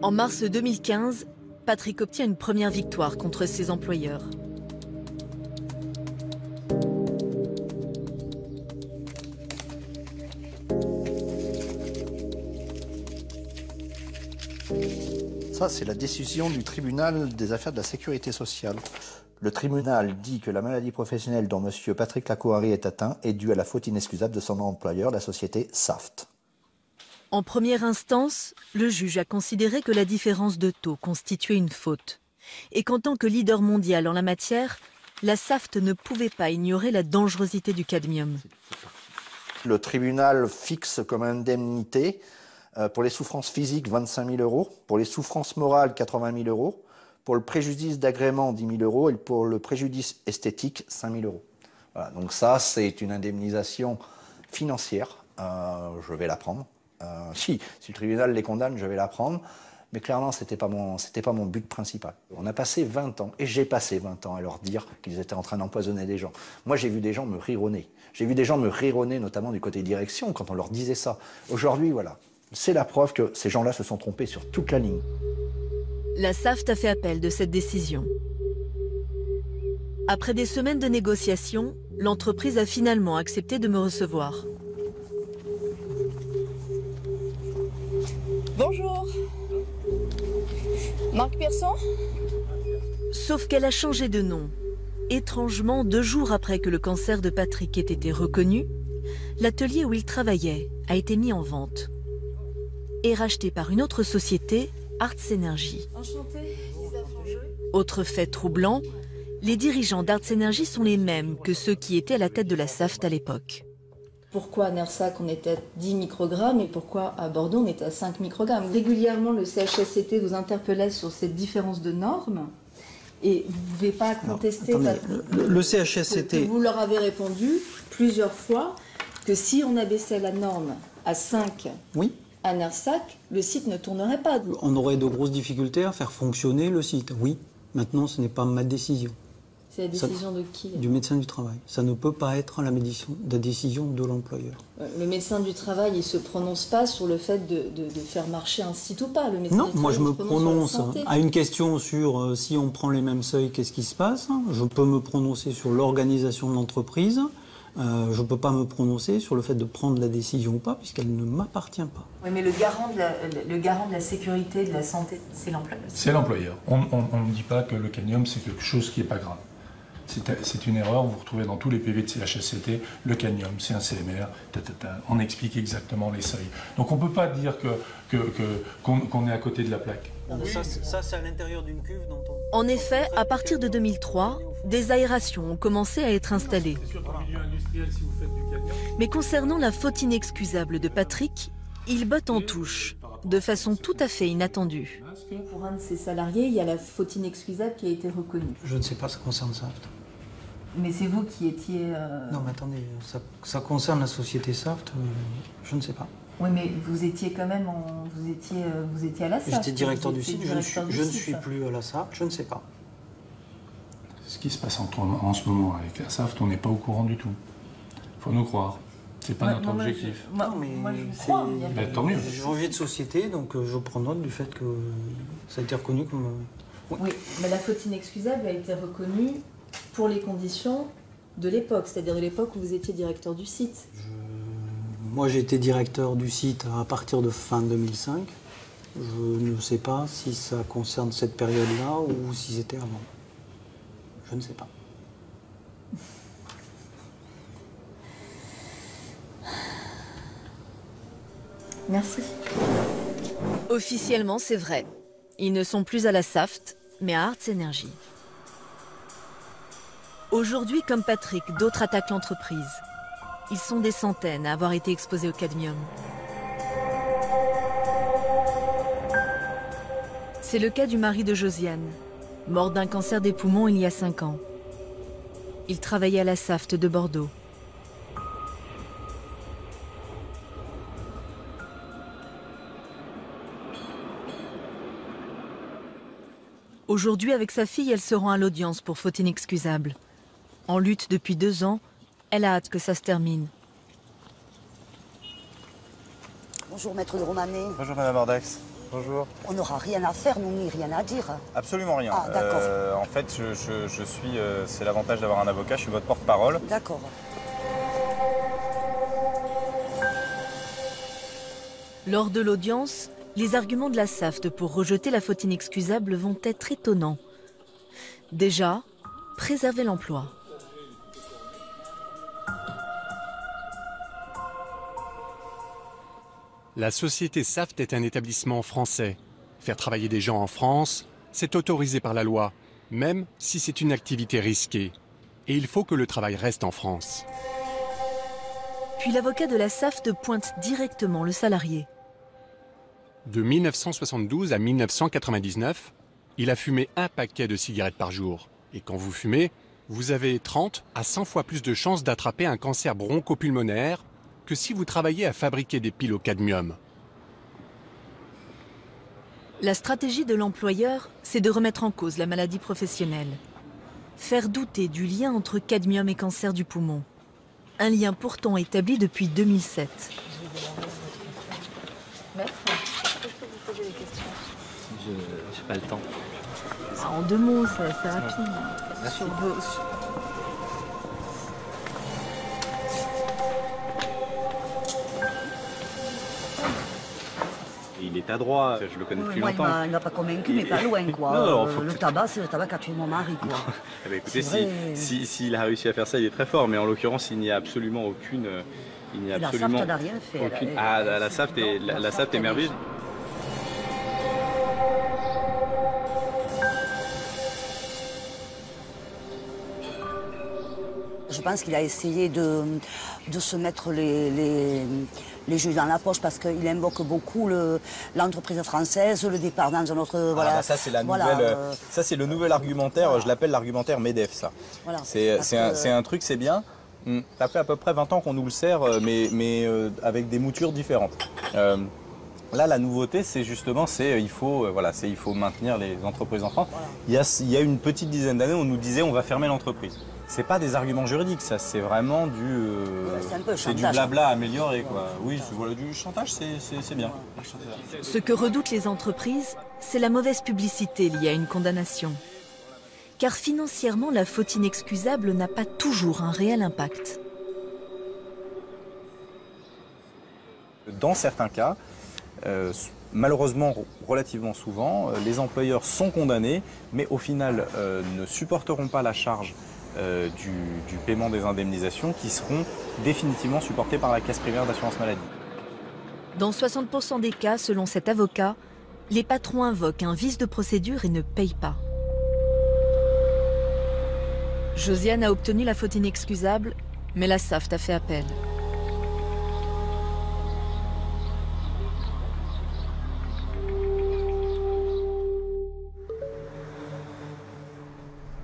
En mars 2015, Patrick obtient une première victoire contre ses employeurs. Ça, c'est la décision du tribunal des affaires de la sécurité sociale. Le tribunal dit que la maladie professionnelle dont M. Patrick Lacouari est atteint est due à la faute inexcusable de son employeur, la société Saft. En première instance, le juge a considéré que la différence de taux constituait une faute et qu'en tant que leader mondial en la matière, la Saft ne pouvait pas ignorer la dangerosité du cadmium. Le tribunal fixe comme indemnité pour les souffrances physiques 25 000 €, pour les souffrances morales 80 000 €, pour le préjudice d'agrément 10 000 € et pour le préjudice esthétique 5 000 €. Voilà, donc ça, c'est une indemnisation financière. Je vais la prendre. Si le tribunal les condamne, je vais la prendre. Mais clairement, c'était pas mon but principal. On a passé 20 ans, et j'ai passé 20 ans à leur dire qu'ils étaient en train d'empoisonner des gens. Moi, j'ai vu des gens me rironner. J'ai vu des gens me rironner, notamment du côté direction, quand on leur disait ça. Aujourd'hui, voilà, c'est la preuve que ces gens-là se sont trompés sur toute la ligne. La Saft a fait appel de cette décision. Après des semaines de négociations, l'entreprise a finalement accepté de me recevoir. Bonjour. Marc Pierson? Sauf qu'elle a changé de nom. Étrangement, 2 jours après que le cancer de Patrick ait été reconnu, l'atelier où il travaillait a été mis en vente et racheté par une autre société, Arts Energy. Enchantée, Lisa Frangeux. Autre fait troublant, les dirigeants d'Arts Energy sont les mêmes que ceux qui étaient à la tête de la Saft à l'époque. Pourquoi à Nersac on était à 10 microgrammes et pourquoi à Bordeaux on était à 5 microgrammes? Régulièrement, le CHSCT vous interpellait sur cette différence de normes et vous ne pouvez pas contester. Le CHSCT... Vous leur avez répondu plusieurs fois que si on abaissait la norme à 5 à Nersac, le site ne tournerait pas. On aurait de grosses difficultés à faire fonctionner le site, oui. Maintenant, ce n'est pas ma décision. C'est la décision de qui? Du médecin du travail. Ça ne peut pas être la décision de l'employeur. Le médecin du travail, il ne se prononce pas sur le fait de faire marcher un site ou pas. Le médecin Non, du moi travail, je me il se prononce sur la prononce santé. à une question sur si on prend les mêmes seuils, qu'est-ce qui se passe. Je peux me prononcer sur l'organisation de l'entreprise. Je ne peux pas me prononcer sur le fait de prendre la décision ou pas, puisqu'elle ne m'appartient pas. Oui, mais le garant de la sécurité, de la santé, c'est l'employeur. C'est l'employeur. On ne dit pas que le cadmium, c'est quelque chose qui n'est pas grave. C'est une erreur, vous retrouvez dans tous les PV de CHSCT, le cadmium, c'est un CMR, on explique exactement les seuils. Donc on ne peut pas dire qu'on est à côté de la plaque. Ça c'est à l'intérieur d'une cuve dont on... En effet, à partir de 2003, des aérations ont commencé à être installées. Mais concernant la faute inexcusable de Patrick, il botte en touche, de façon tout à fait inattendue. Pour un de ses salariés, il y a la faute inexcusable qui a été reconnue. Je ne sais pas, ça concerne Saft. Mais c'est vous qui étiez... Non mais attendez, ça concerne la société Saft, je ne sais pas. Oui, mais vous étiez quand même vous étiez à la SAFT. J'étais directeur du site, je ne suis plus à la SAFT, je ne sais pas. Ce qui se passe en ce moment avec la SAFT, on n'est pas au courant du tout. Il faut nous croire. C'est pas notre objectif. Moi, je vous crois. Tant mieux. J'ai changé de société, donc je prends note du fait que ça a été reconnu comme... Oui, mais la faute inexcusable a été reconnue pour les conditions de l'époque, c'est-à-dire de l'époque où vous étiez directeur du site. Moi, j'ai été directeur du site à partir de fin 2005. Je ne sais pas si ça concerne cette période-là ou si c'était avant. Je ne sais pas. Merci. Officiellement, c'est vrai. Ils ne sont plus à la Saft, mais à Arts Energy. Aujourd'hui, comme Patrick, d'autres attaquent l'entreprise. Ils sont des centaines à avoir été exposés au cadmium. C'est le cas du mari de Josiane, mort d'un cancer des poumons il y a 5 ans. Il travaillait à la Saft de Bordeaux. Aujourd'hui, avec sa fille, elle se rend à l'audience pour faute inexcusable. En lutte depuis 2 ans, elle a hâte que ça se termine. Bonjour, maître de Romanet. Bonjour, madame Ordax. Bonjour. On n'aura rien à faire, nous, ni rien à dire. Absolument rien. Ah, d'accord. En fait, je suis... c'est l'avantage d'avoir un avocat, je suis votre porte-parole. D'accord. Lors de l'audience, les arguments de la Saft pour rejeter la faute inexcusable vont être étonnants. Déjà, préserver l'emploi. La société Saft est un établissement français. Faire travailler des gens en France, c'est autorisé par la loi, même si c'est une activité risquée. Et il faut que le travail reste en France. Puis l'avocat de la Saft pointe directement le salarié. De 1972 à 1999, il a fumé 1 paquet de cigarettes par jour. Et quand vous fumez, vous avez 30 à 100 fois plus de chances d'attraper un cancer bronchopulmonaire que si vous travaillez à fabriquer des piles au cadmium. La stratégie de l'employeur, c'est de remettre en cause la maladie professionnelle. Faire douter du lien entre cadmium et cancer du poumon. Un lien pourtant établi depuis 2007. Maître, est-ce que je peux vous poser des questions? Je n'ai pas le temps. En 2 mots, c'est rapide. Merci. il est adroit, je le connais depuis Moi, longtemps. il m'a pas convaincu, mais pas loin, quoi. Non, Le tabac, c'est le tabac qu'a tué mon mari, quoi. Eh ben, écoutez, C'est vrai. s'il a réussi à faire ça, il est très fort, mais en l'occurrence, il n'y a absolument aucune... Il n'y a Et la absolument SAFT n'a rien fait. aucune... Ah, la SAFT est merveilleuse. Je pense qu'il a essayé de se mettre les jeux dans la poche parce qu'il invoque beaucoup l'entreprise française, le départ dans un autre... Voilà. Bah ça, c'est la Voilà, nouvelle, ça, c'est le nouvel argumentaire, je l'appelle l'argumentaire MEDEF, ça. Voilà. C'est un truc, c'est bien. Ça fait à peu près 20 ans qu'on nous le sert, mais avec des moutures différentes. Là, la nouveauté, c'est justement, il faut maintenir les entreprises en France. Voilà. Il y a une petite dizaine d'années, on nous disait on va fermer l'entreprise. C'est pas des arguments juridiques, ça, c'est vraiment c'est du blabla amélioré, quoi. Oui, voilà, du chantage, c'est bien. Ce que redoutent les entreprises, c'est la mauvaise publicité liée à une condamnation. Car financièrement, la faute inexcusable n'a pas toujours un réel impact. Dans certains cas, malheureusement, relativement souvent, les employeurs sont condamnés, mais au final ne supporteront pas la charge du paiement des indemnisations qui seront définitivement supportées par la caisse primaire d'assurance maladie. Dans 60% des cas, selon cet avocat, les patrons invoquent un vice de procédure et ne payent pas. Josiane a obtenu la faute inexcusable, mais la SAFT a fait appel.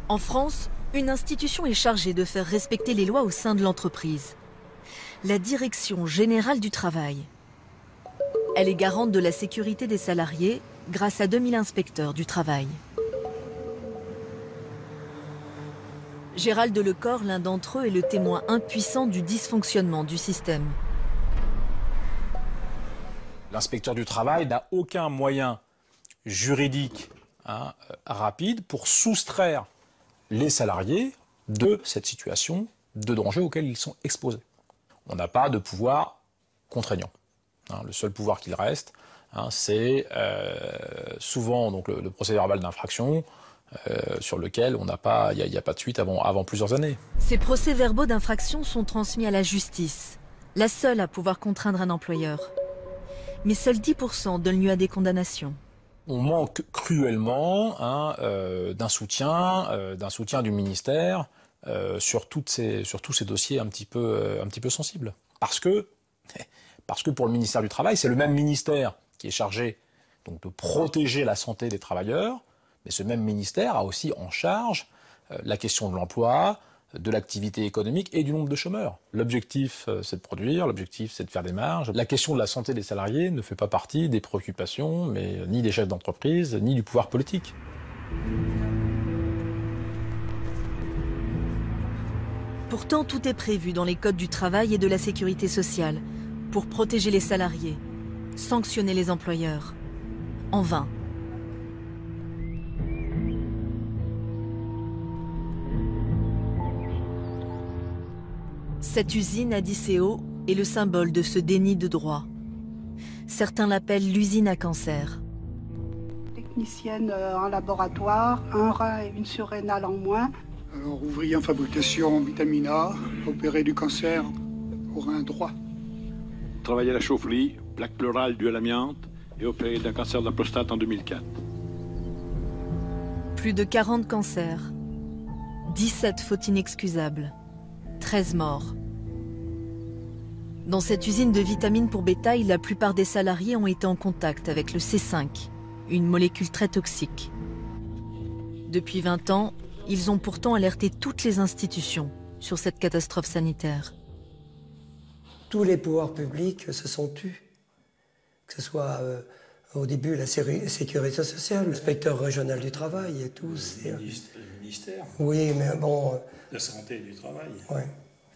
En France, une institution est chargée de faire respecter les lois au sein de l'entreprise. La Direction générale du travail. Elle est garante de la sécurité des salariés grâce à 2000 inspecteurs du travail. Gérald Lecor, l'un d'entre eux, est le témoin impuissant du dysfonctionnement du système. L'inspecteur du travail n'a aucun moyen juridique rapide pour soustraire les salariés de cette situation de danger auquel ils sont exposés. On n'a pas de pouvoir contraignant. Le seul pouvoir qu'il reste, c'est souvent donc, le procès-verbal d'infraction sur lequel il n'y a pas de suite avant plusieurs années. Ces procès-verbaux d'infraction sont transmis à la justice, la seule à pouvoir contraindre un employeur. Mais seuls 10% donnent lieu à des condamnations. On manque cruellement d'un soutien du ministère sur tous ces dossiers un petit peu sensibles. Parce que pour le ministère du Travail, c'est le même ministère qui est chargé donc, de protéger la santé des travailleurs, mais ce même ministère a aussi en charge la question de l'emploi, de l'activité économique et du nombre de chômeurs. L'objectif, c'est de produire, l'objectif, c'est de faire des marges. La question de la santé des salariés ne fait pas partie des préoccupations, mais ni des chefs d'entreprise, ni du pouvoir politique. Pourtant, tout est prévu dans les codes du travail et de la sécurité sociale pour protéger les salariés, sanctionner les employeurs. En vain. Cette usine à Dicéo est le symbole de ce déni de droit. Certains l'appellent l'usine à cancer. Technicienne en laboratoire, un rein et une surrénale en moins. Alors, ouvrier en fabrication vitamine A, opéré du cancer au rein droit. Travaillé à la chaufferie, plaque pleurale due à l'amiante et opéré d'un cancer de la prostate en 2004. Plus de 40 cancers, 17 fautes inexcusables, 13 morts. Dans cette usine de vitamines pour bétail, la plupart des salariés ont été en contact avec le C5, une molécule très toxique. Depuis 20 ans, ils ont pourtant alerté toutes les institutions sur cette catastrophe sanitaire. Tous les pouvoirs publics se sont tus. Que ce soit au début la sécurité sociale, l'inspecteur régional du travail et tout. Le ministère. Oui, mais bon... La santé et du travail. Ouais.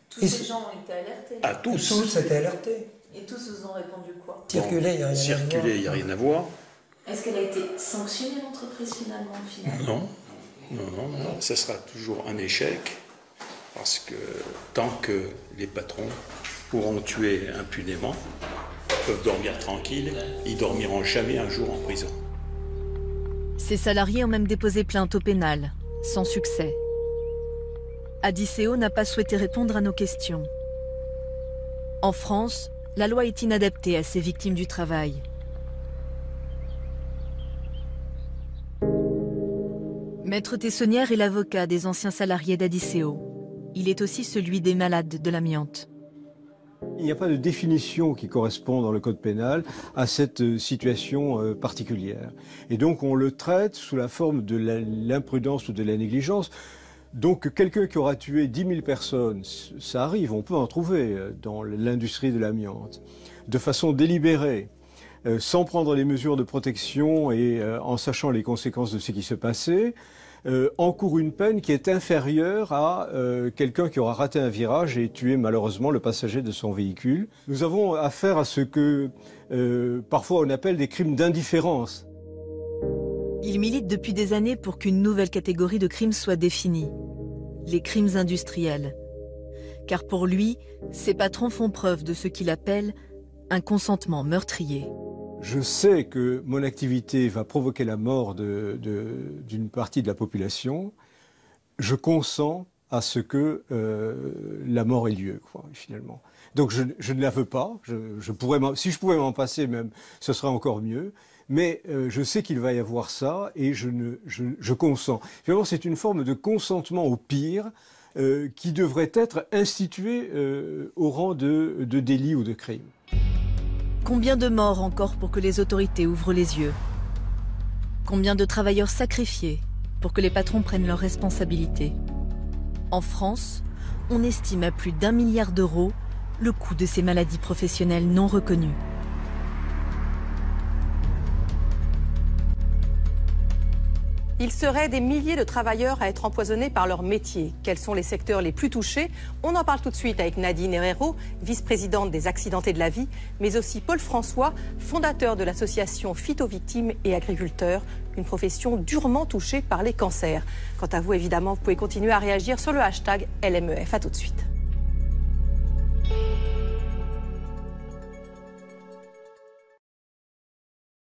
Tous ces gens ont été alertés. À tous. Tous étaient alertés. Et tous vous ont répondu quoi? Circuler, il n'y a rien à voir. Circuler, il n'y a rien à voir. Est-ce qu'elle a été sanctionnée, l'entreprise, finalement? Non. Ça sera toujours un échec. Parce que tant que les patrons pourront tuer impunément, peuvent dormir tranquilles, ils dormiront jamais un jour en prison. Ces salariés ont même déposé plainte au pénal, sans succès. Adiceo n'a pas souhaité répondre à nos questions. En France, la loi est inadaptée à ces victimes du travail. Maître Tessonnière est l'avocat des anciens salariés d'Adiceo. Il est aussi celui des malades de l'amiante. Il n'y a pas de définition qui correspond dans le code pénal à cette situation particulière. Et donc on le traite sous la forme de l'imprudence ou de la négligence. Donc quelqu'un qui aura tué 10 000 personnes, ça arrive, on peut en trouver dans l'industrie de l'amiante, de façon délibérée, sans prendre les mesures de protection et en sachant les conséquences de ce qui se passait, encourt une peine qui est inférieure à quelqu'un qui aura raté un virage et tué malheureusement le passager de son véhicule. Nous avons affaire à ce que parfois on appelle des crimes d'indifférence. Il milite depuis des années pour qu'une nouvelle catégorie de crimes soit définie, les crimes industriels. Car pour lui, ses patrons font preuve de ce qu'il appelle un consentement meurtrier. Je sais que mon activité va provoquer la mort d'une partie de la population. Je consens à ce que la mort ait lieu, quoi, finalement. Donc je ne la veux pas. Si je pouvais m'en passer même, ce serait encore mieux. Mais je sais qu'il va y avoir ça et je consens. Finalement, c'est une forme de consentement au pire qui devrait être instituée au rang de délit ou de crime. Combien de morts encore pour que les autorités ouvrent les yeux? Combien de travailleurs sacrifiés pour que les patrons prennent leurs responsabilités? En France, on estime à plus d'1 milliard d'euros le coût de ces maladies professionnelles non reconnues. Il serait des milliers de travailleurs à être empoisonnés par leur métier. Quels sont les secteurs les plus touchés? On en parle tout de suite avec Nadine Herrero, vice-présidente des accidentés de la vie, mais aussi Paul François, fondateur de l'association Phytovictimes et agriculteurs, une profession durement touchée par les cancers. Quant à vous, évidemment, vous pouvez continuer à réagir sur le hashtag LMEF. À tout de suite.